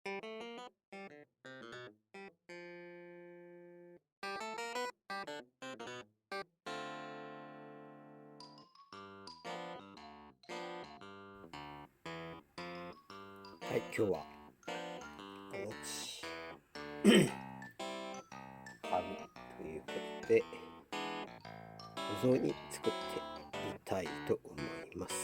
はい、今日はお餅買うということでお雑煮作ってみたいと思います。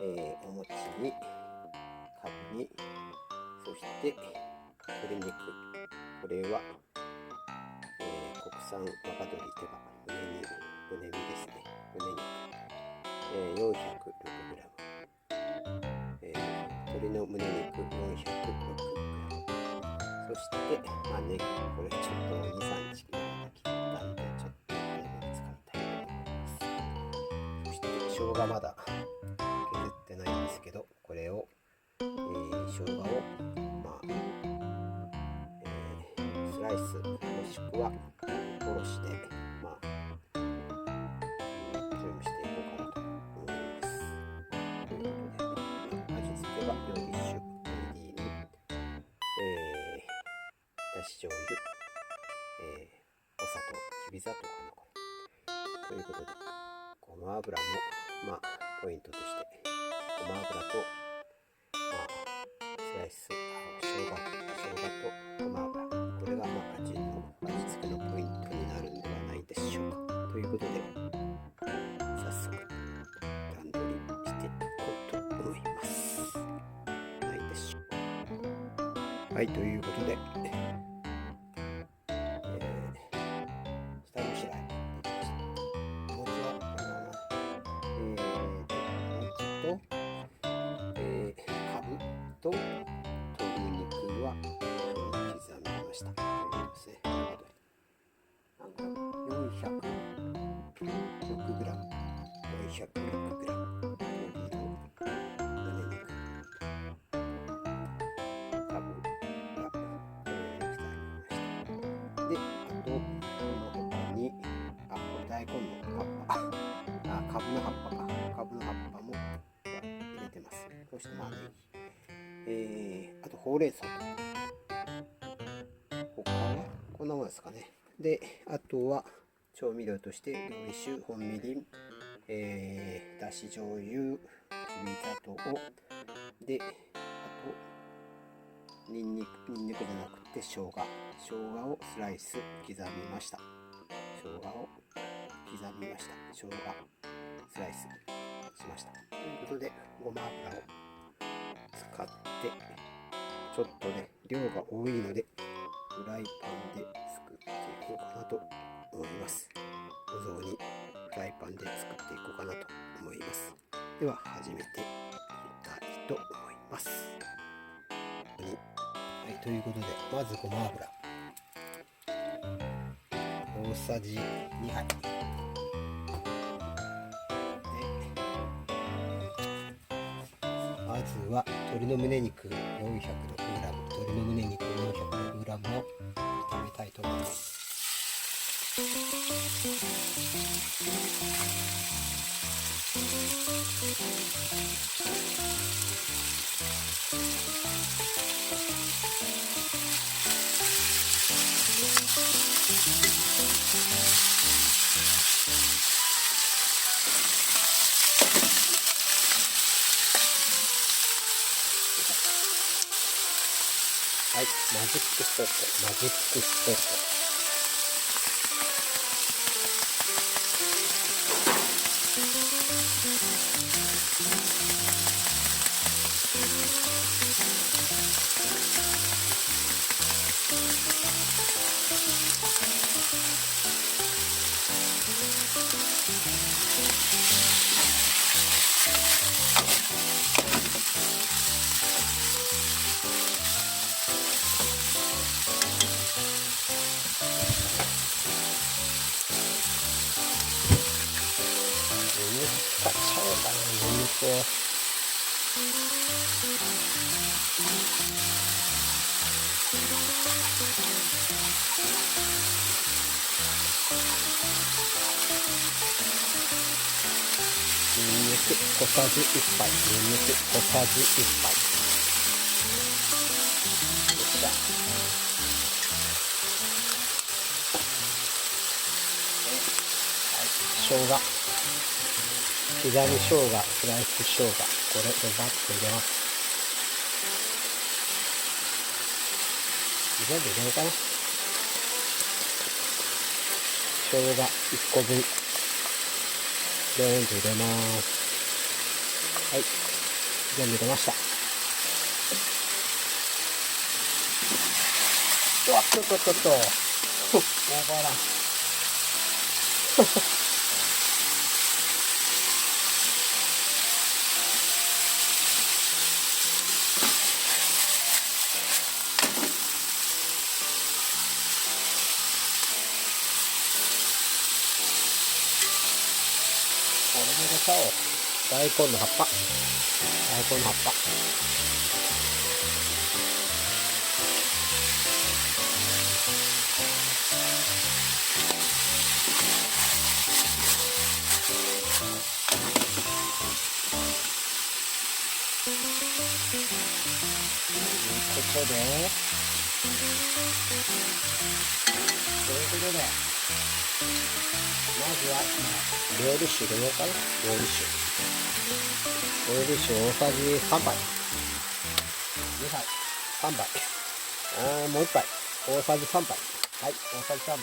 お餅にかぶにそして鶏肉、これは、国産若鶏手羽胸身ですね。胸肉、406g、鶏の胸肉 406g、 そして、ネギ、これちょっと 2,3 日切ったんでちょっと使いたいと思います。そして生姜まだ削ってないんですけど、これを、生姜を、スライスもしくはおろしで、準備していこうかなと思います。ということで、味付けは料理酒、みりん、だし醤油、お砂糖、きび砂糖かな、ということで、ごま油も、ポイントとして、ごま油と、スライス、生姜とごま油、これが味付けのポイントになるんではないでしょうか。ということで、早速段取りしていこうと思います。ないでしょう。はい、ということで、下ごしらえできました。お餅はお餅と、かぶと鶏肉は刻みました。ですね。406g、鶏の胸肉、かぶが刻みました。で、あとこの他に、これ大根の葉っぱ、かぶの葉っぱか、かぶの葉っぱも入れてます。そしてネギ、あとほうれん草と、他はこんなものですかね。で、あとは調味料として料理酒、本みりん、だし醤油、きび砂糖で、あとニンニクじゃなくて生姜をスライス刻みました。生姜スライスしました。ということで、ごま油を使ってちょっとね量が多いのでフライパンで作っていこうかなと思います。お雑煮フライパンで作っていこうかなと思います。では始めていきたいと思います。はい、ということで、まずごま油大さじ2杯で、まずは鶏の胸肉 406g、 鶏の胸肉 406g を炒めたいと思います。はい、マジックスポット。使っちゃおうかな、ニンニクを。ニンニク小さじ1杯、ニンニク小さじ1杯。した。生姜、刻み生姜、スライス生姜、これドバッと入れます。全部入れようかな。生姜1個分全部入れます。はい、全部入れました。ちょっとオーバーランこれも入れちゃおう。大根の葉っぱ。ということで、まずは料理酒入れようかな。料理酒大さじ3杯、2杯、3杯、もう1杯、大さじ3杯、はい、大さじ3杯。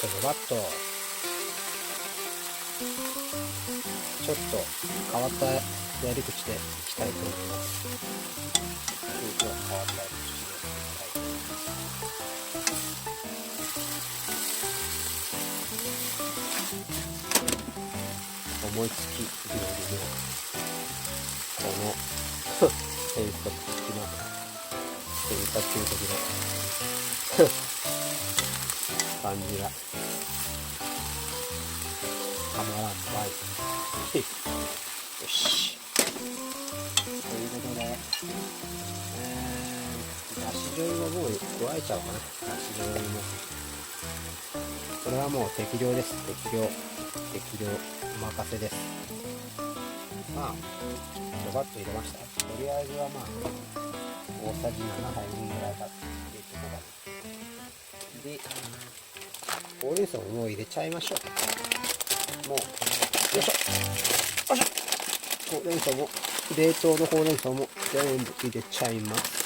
ドバッとちょっと変わったやり口でいきたいと思います。変わったやり口でいきたいと思います。思いつき料理のこの変化球的な感じがたまらんばい。よし。ということで、だし醤油をもう加えちゃおうかな。だし醤油も。これはもう適量です。適量。お任せです。まあ、ドバッと入れました。とりあえずはまあ、大さじ7杯分ぐらいかっていうところで、ほうれん草をもう入れちゃいましょう。もう、よいしょ。ほうれん草も、冷凍のほうれん草も全部入れちゃいます。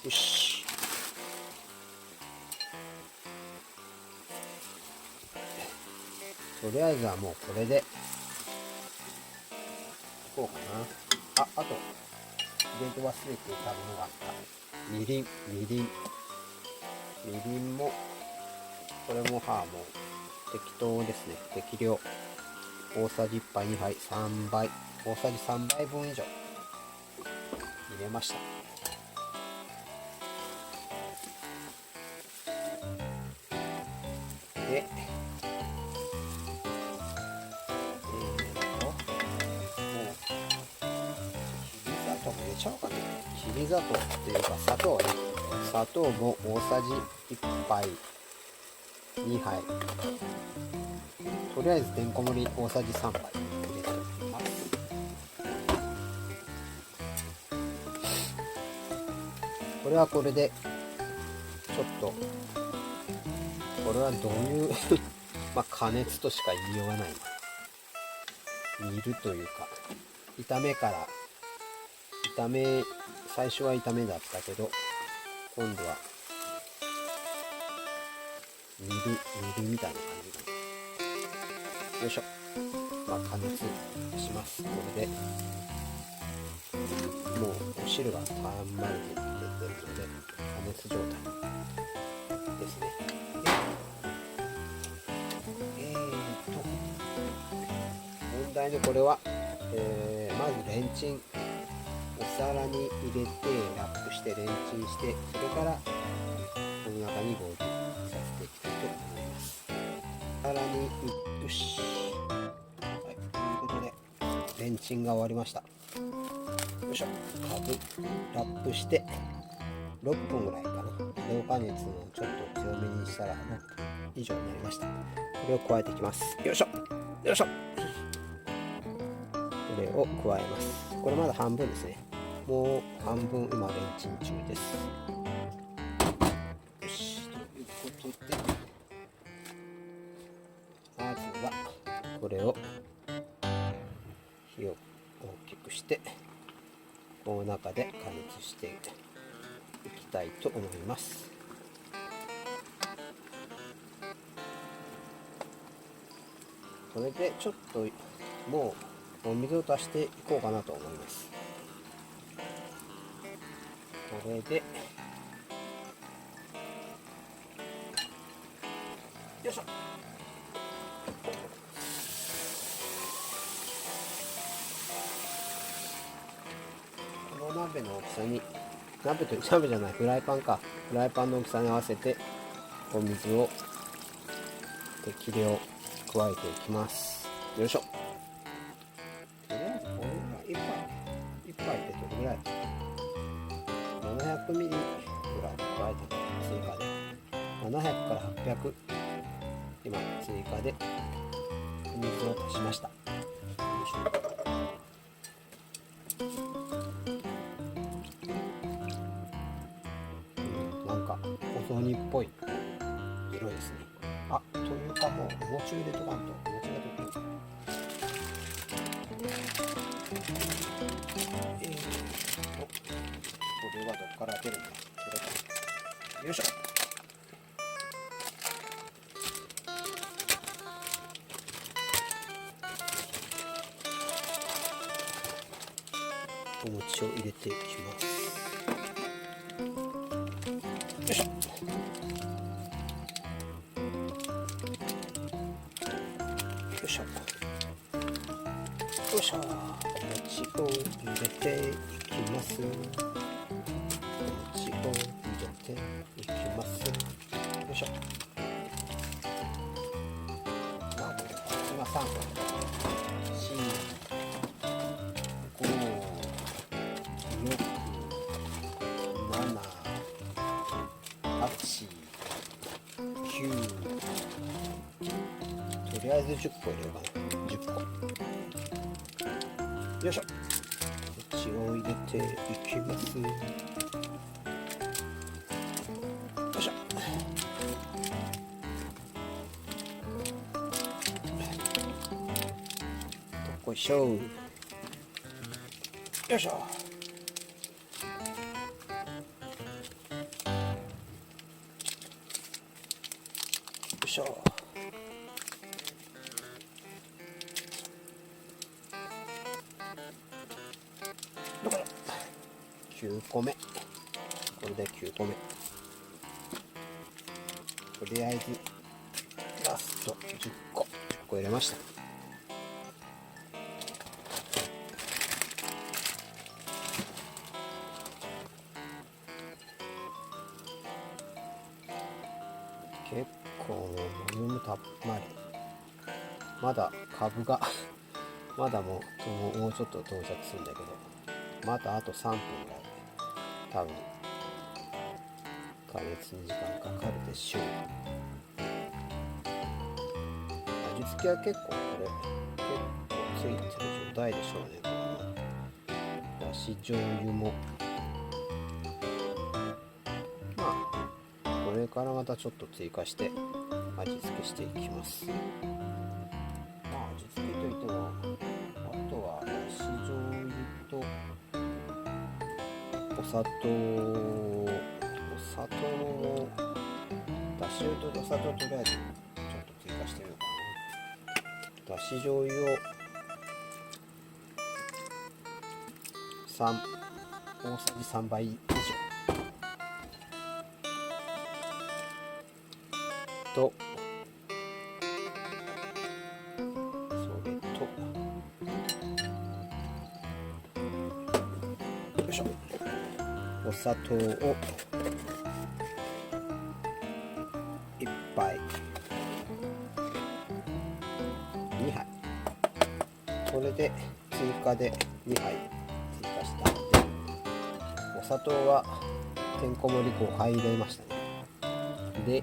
よし。とりあえずはもうこれで、いこうかな。あと、入れて忘れていたものがあった。みりんも、これももう適当ですね。適量。大さじ1杯、2杯、3杯、大さじ3杯分以上入れました。で、も入れちゃおうかね。きび砂糖っていうか砂糖ね。砂糖も大さじ1杯、2杯。とりあえずてんこ盛り大さじ3杯入れておきます。これはこれで、ちょっと、これはどういうまあ加熱としか言いようがないな。煮るというか、最初は炒めだったけど、今度は煮るみたいな感じかな。よいしょ。まあ加熱します。これでもうお汁がたんまり出てるので加熱状態ですね。問題のこれは、まずレンチン、お皿に入れてラップしてレンチンして、それからこの中にボイルさせていきたいと思います。お皿によし、はい、ということでレンチンが終わりました。よいしょ。ラップして6分ぐらいかな。同加熱をちょっと強めにしたら6分以上になりました。これを加えていきます。よいしょよいしょ。これを加えます。これまだ半分ですね。もう半分今レンチン中です。よし、ということでまずはこれを火を大きくしてこの中で加熱していきたいと思います。これでちょっともうお水を足していこうかなと思います。これでよいしょ。この鍋の大きさに鍋じゃない、フライパンか。フライパンの大きさに合わせてお水を適量加えていきます。よいしょ。とりあえずこれが1杯ってどれぐらい700ミリぐらい加えたの追加で700から800今追加でお水を足しました。よいしょ。なんかお雑煮っぽい色ですね。あ、というかもうお餅を入れとかんとお餅が溶ける。これはどっから出るんだ。これか。よいしょ。お餅を入れていきます。よいしょ。よいしょ。よいしょ。お餅を入れていきます。お餅を入れていきます。よいしょ。まあ、今3分。4、5、6、7、8、9、とりあえず10個入れようかな。10個。よいしょ。こっちを入れていきます。よいしょ。どっこいしょ。よいしょ。よいしょ。どこだ。9個目。これで9個目。とりあえずラスト10個入れました。結構ボリュームたっぷり。まだ株がまだもうちょっと到着するんだけど、まだあと3分ぐらいで多分加熱に時間かかるでしょう。味付けは結構これついてる状態でしょうね。このだし醤油もまあこれからまたちょっと追加して味付けしていきます。まあ味付けといってもあとはだし醤油とお砂糖のだし醤油とお砂糖とりあえずちょっと追加してみようかな。だし醤油を大さじ3杯以上とそれとよいしょ。お砂糖を1杯2杯これで追加で2杯追加したのでお砂糖はてんこ盛り粉入れましたね。で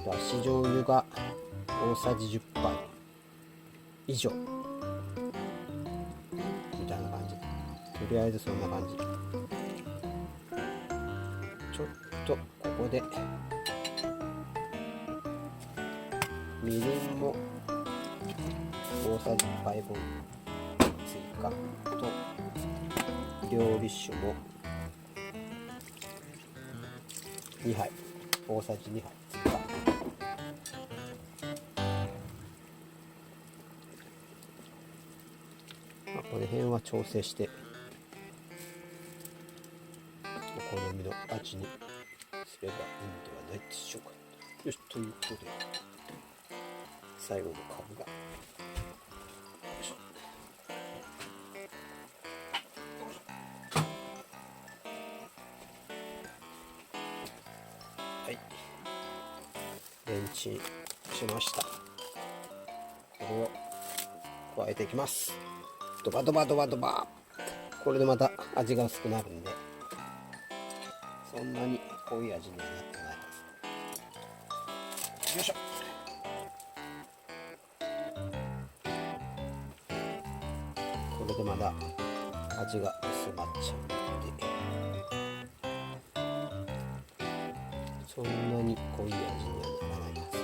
だし醤油が大さじ10杯以上みたいな感じ。とりあえずそんな感じ。ちょっとここでみりんも大さじ1杯分追加と、料理酒も2杯、大さじ2杯追加。この辺は調整してお好みの味にすればいいんではないでしょうか。よし、ということで最後のカブがはい、レンチンしました。これを加えていきます。ドバドバドバドバ。これでまた味が薄くなるんで、そんなに濃い味にはなってないはず。よいしょ。これでまだ味が薄まっちゃうので、そんなに濃い味にはならないはず。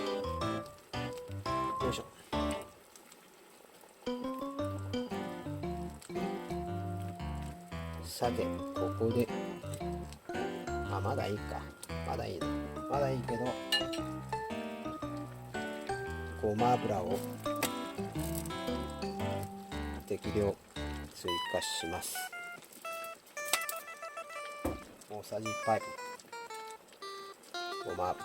よいしょ。さてここでまだいいか、まだいいな、まだいいけど、ごま油を適量追加します。大さじ1杯分ごま油。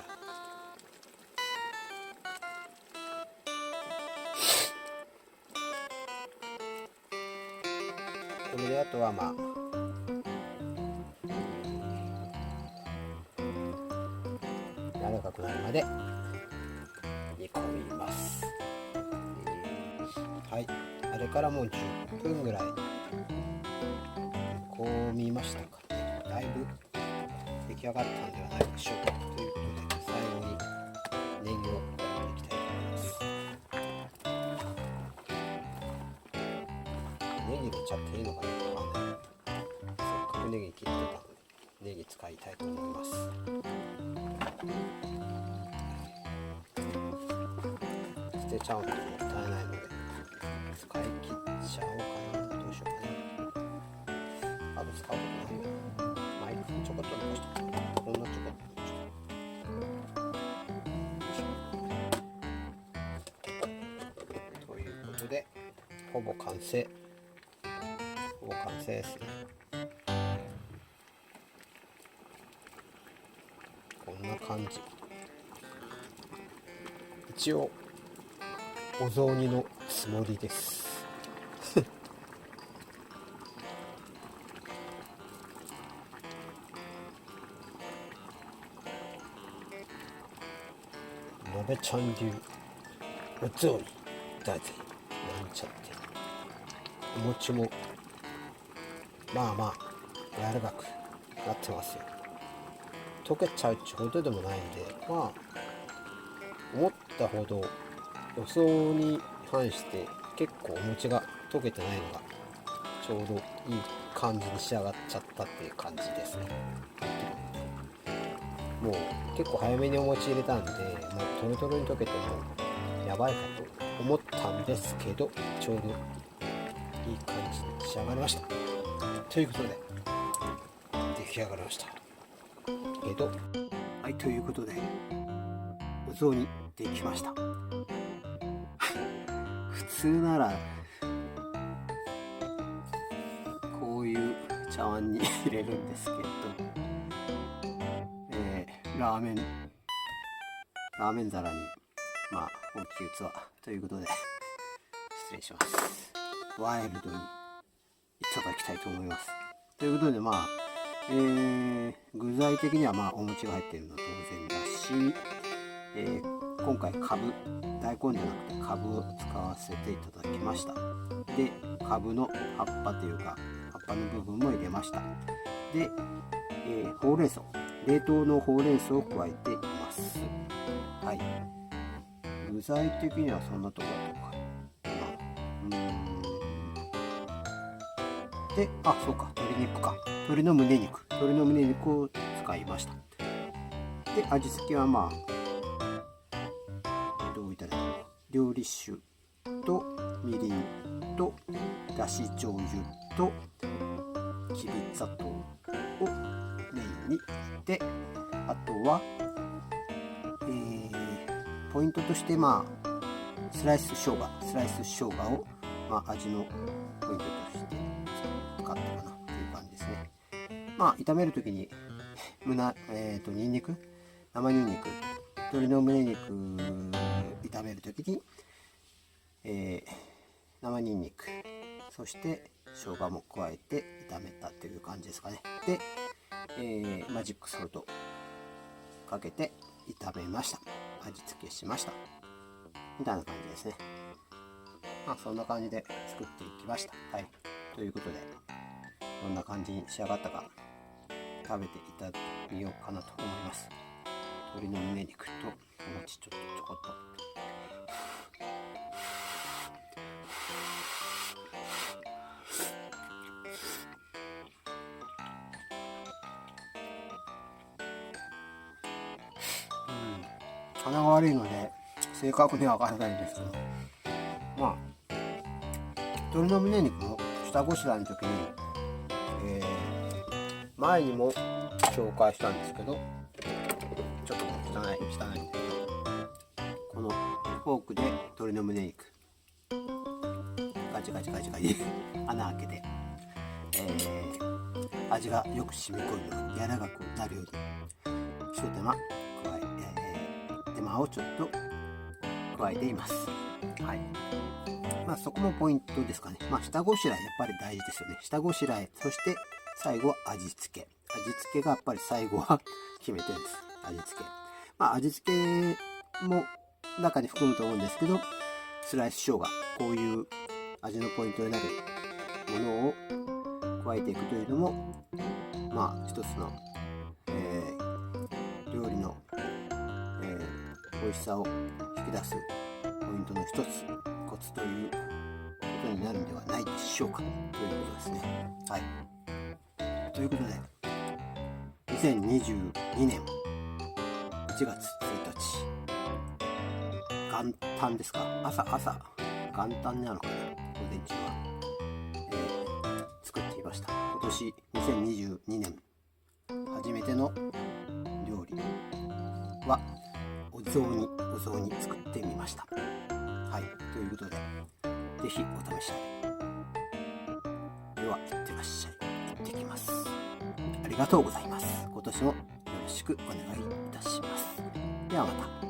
これであとは柔らかくなるまで煮込みます。はい、あれからもう10分ぐらい煮込みましたかね。だいぶ出来上がったんではないでしょうか。ということで最後にネギを加えていきたいと思います。ネギ入れちゃっていいのかよくわかんない。せっかくネギ切ってたのでネギ使いたいと思います。捨てちゃうのもったいないので使い切っちゃおうかな。どうしようかな。あと使うことないよな。ちょこっと残してこんなちょこっと。ということでほぼ完成。ほぼ完成ですね。こんな感じ。一応お雑煮のつもりです。のべちゃん流お雑煮だぜなんちゃって。お餅もまあ柔らかくなってますよ。溶けちゃうってほどでもないんで、思ったほど予想に反して結構お餅が溶けてないのがちょうどいい感じに仕上がっちゃったっていう感じですね。もう結構早めにお餅入れたんで、もうトロトロに溶けてもやばいかと思ったんですけど、ちょうどいい感じに仕上がりました。ということで出来上がりましたはい、ということでお雑煮できました。普通ならこういう茶碗に入れるんですけど、ラーメン皿に大きい器ということで失礼します。ワイルドにいただきたいと思います。ということで具材的にはお餅が入っているのは当然だし、今回大根じゃなくてカブを使わせていただきました。でカブの葉っぱというか葉っ葉の部分も入れました。で、ほうれん草、冷凍のほうれん草を加えています。はい。具材的にはそんなところとかで、そうか、鶏肉か。鶏の胸肉を使いました。で、味付けはどう言ったらいいのか。料理酒とみりんとだし醤油ときび砂糖をメインにで、あとは、ポイントとしてスライス生姜を、味のポイントとして使ったかなっていう感じですね。炒めるときにニンニク、生ニンニク、鶏の胸肉炒めるときに、生ニンニク、そして生姜も加えて炒めたという感じですかね。で、マジックソルトかけて炒めました。味付けしましたみたいな感じですね。そんな感じで作っていきました。はい。ということで、どんな感じに仕上がったか食べていただいてみようかなと思います。鶏の胸肉とお餅ちょこっと。鼻が悪いので正確には分からないんですけど、鶏の胸肉の下ごしらえの時に、前にも紹介したんですけど、ちょっと汚いんですけど、このフォークで鶏の胸肉ガチガチ穴開けて、味がよく染み込むように柔らかくなるように一手間手間をちょっと加えています。はい。そこもポイントですかね。下ごしらえやっぱり大事ですよね。下ごしらえ、そして最後は味付けがやっぱり最後は決め手です。味付け。味付けも中に含むと思うんですけど、スライス生姜、こういう味のポイントになるものを加えていくというのも一つの、料理の、美味しさを引き出すポイントの一つ、コツということになるんではないでしょうかということですね。はい。ということで、2022年1月1日、元旦ですか、朝元旦なのかな、午前中は、作っていました。今年2022年初めての料理はお雑煮作ってみました。はい、ということでぜひお試しあれ。では、いってらっしゃい。行ってきます。ありがとうございます。今年もよろしくお願いいたします。ではまた。